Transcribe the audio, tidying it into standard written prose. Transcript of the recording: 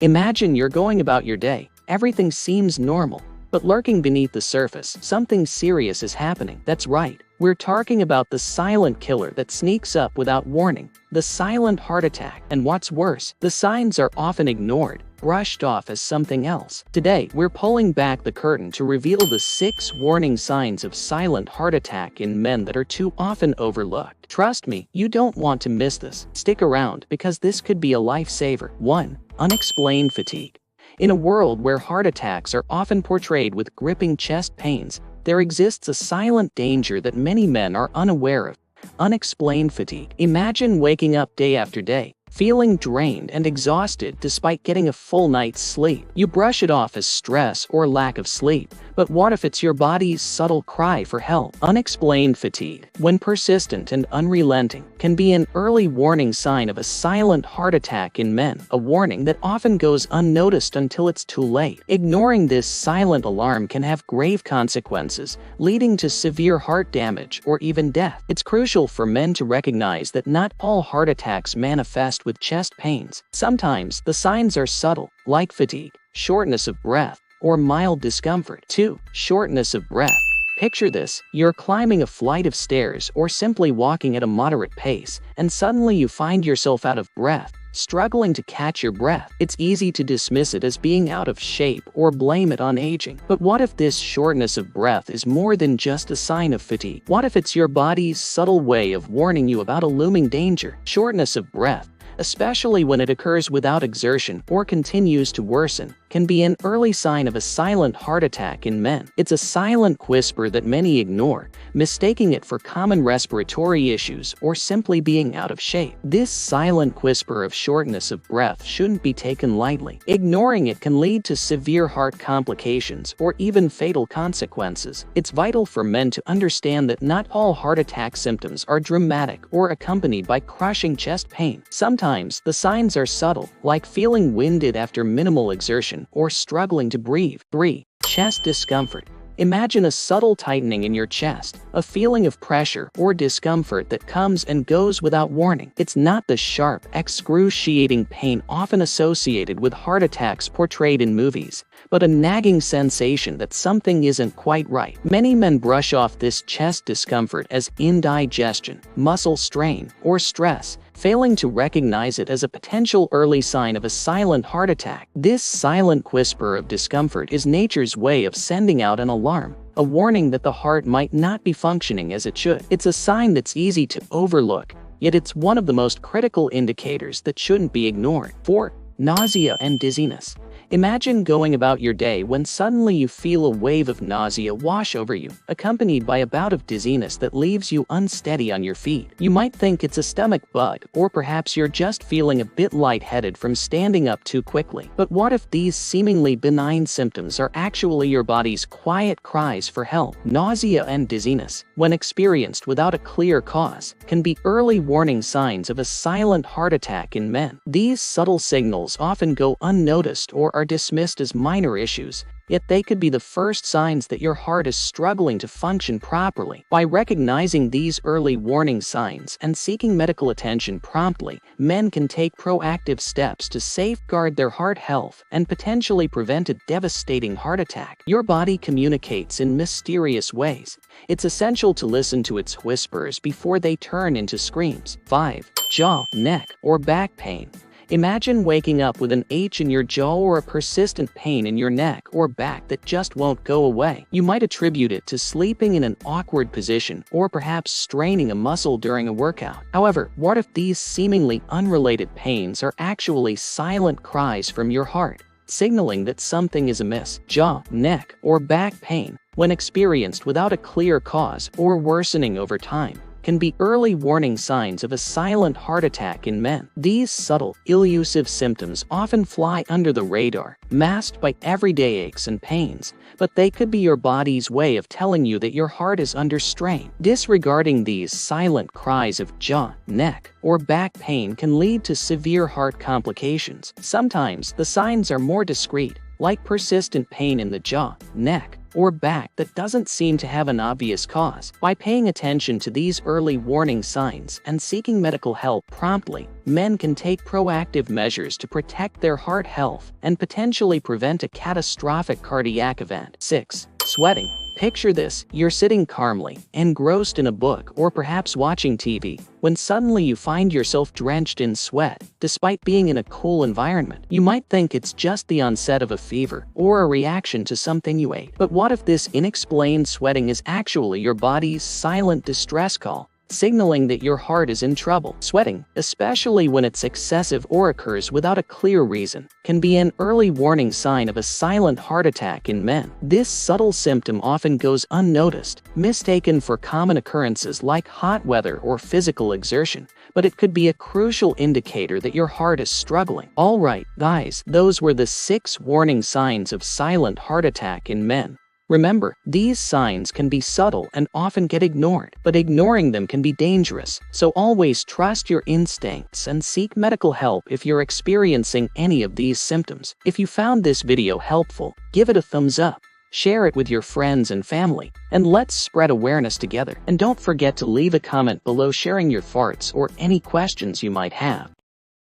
Imagine you're going about your day. Everything seems normal, but lurking beneath the surface, something serious is happening. That's right. We're talking about the silent killer that sneaks up without warning, the silent heart attack. And what's worse, the signs are often ignored, brushed off as something else. Today, we're pulling back the curtain to reveal the 6 warning signs of silent heart attack in men that are too often overlooked. Trust me, you don't want to miss this. Stick around, because this could be a lifesaver. 1. Unexplained fatigue. In a world where heart attacks are often portrayed with gripping chest pains, there exists a silent danger that many men are unaware of: unexplained fatigue. Imagine waking up day after day, feeling drained and exhausted despite getting a full night's sleep. You brush it off as stress or lack of sleep, but what if it's your body's subtle cry for help? Unexplained fatigue, when persistent and unrelenting, can be an early warning sign of a silent heart attack in men, a warning that often goes unnoticed until it's too late. Ignoring this silent alarm can have grave consequences, leading to severe heart damage or even death. It's crucial for men to recognize that not all heart attacks manifest with chest pains. Sometimes the signs are subtle, like fatigue, shortness of breath, or mild discomfort. 2. Shortness of breath. Picture this: you're climbing a flight of stairs or simply walking at a moderate pace, and suddenly you find yourself out of breath, struggling to catch your breath. It's easy to dismiss it as being out of shape or blame it on aging. But what if this shortness of breath is more than just a sign of fatigue? What if it's your body's subtle way of warning you about a looming danger? Shortness of breath, especially when it occurs without exertion or continues to worsen, can be an early sign of a silent heart attack in men. It's a silent whisper that many ignore, mistaking it for common respiratory issues or simply being out of shape. This silent whisper of shortness of breath shouldn't be taken lightly. Ignoring it can lead to severe heart complications or even fatal consequences. It's vital for men to understand that not all heart attack symptoms are dramatic or accompanied by crushing chest pain. Sometimes the signs are subtle, like feeling winded after minimal exertion or struggling to breathe. 3. Chest discomfort. Imagine a subtle tightening in your chest, a feeling of pressure or discomfort that comes and goes without warning. It's not the sharp, excruciating pain often associated with heart attacks portrayed in movies, but a nagging sensation that something isn't quite right. Many men brush off this chest discomfort as indigestion, muscle strain, or stress, failing to recognize it as a potential early sign of a silent heart attack. This silent whisper of discomfort is nature's way of sending out an alarm, a warning that the heart might not be functioning as it should. It's a sign that's easy to overlook, yet it's one of the most critical indicators that shouldn't be ignored. 4. Nausea and dizziness. Imagine going about your day when suddenly you feel a wave of nausea wash over you, accompanied by a bout of dizziness that leaves you unsteady on your feet. You might think it's a stomach bug, or perhaps you're just feeling a bit lightheaded from standing up too quickly. But what if these seemingly benign symptoms are actually your body's quiet cries for help? Nausea and dizziness, when experienced without a clear cause, can be early warning signs of a silent heart attack in men. These subtle signals often go unnoticed or are dismissed as minor issues, yet they could be the first signs that your heart is struggling to function properly. By recognizing these early warning signs and seeking medical attention promptly, men can take proactive steps to safeguard their heart health and potentially prevent a devastating heart attack. Your body communicates in mysterious ways. It's essential to listen to its whispers before they turn into screams. 5. Jaw, neck, or back pain. Imagine waking up with an ache in your jaw or a persistent pain in your neck or back that just won't go away. You might attribute it to sleeping in an awkward position or perhaps straining a muscle during a workout. However, what if these seemingly unrelated pains are actually silent cries from your heart, signaling that something is amiss? Jaw, neck, or back pain, when experienced without a clear cause or worsening over time, can be early warning signs of a silent heart attack in men. These subtle, elusive symptoms often fly under the radar, masked by everyday aches and pains, but they could be your body's way of telling you that your heart is under strain. Disregarding these silent cries of jaw, neck, or back pain can lead to severe heart complications. Sometimes the signs are more discreet, like persistent pain in the jaw, neck, or back that doesn't seem to have an obvious cause. By paying attention to these early warning signs and seeking medical help promptly, men can take proactive measures to protect their heart health and potentially prevent a catastrophic cardiac event. 6. Sweating. Picture this: you're sitting calmly, engrossed in a book or perhaps watching TV, when suddenly you find yourself drenched in sweat, despite being in a cool environment. You might think it's just the onset of a fever or a reaction to something you ate. But what if this unexplained sweating is actually your body's silent distress call, signaling that your heart is in trouble? Sweating, especially when it's excessive or occurs without a clear reason, can be an early warning sign of a silent heart attack in men. This subtle symptom often goes unnoticed, mistaken for common occurrences like hot weather or physical exertion, but it could be a crucial indicator that your heart is struggling. Alright, guys, those were the 6 warning signs of silent heart attack in men. Remember, these signs can be subtle and often get ignored, but ignoring them can be dangerous, so always trust your instincts and seek medical help if you're experiencing any of these symptoms. If you found this video helpful, give it a thumbs up, share it with your friends and family, and let's spread awareness together. And don't forget to leave a comment below sharing your farts or any questions you might have.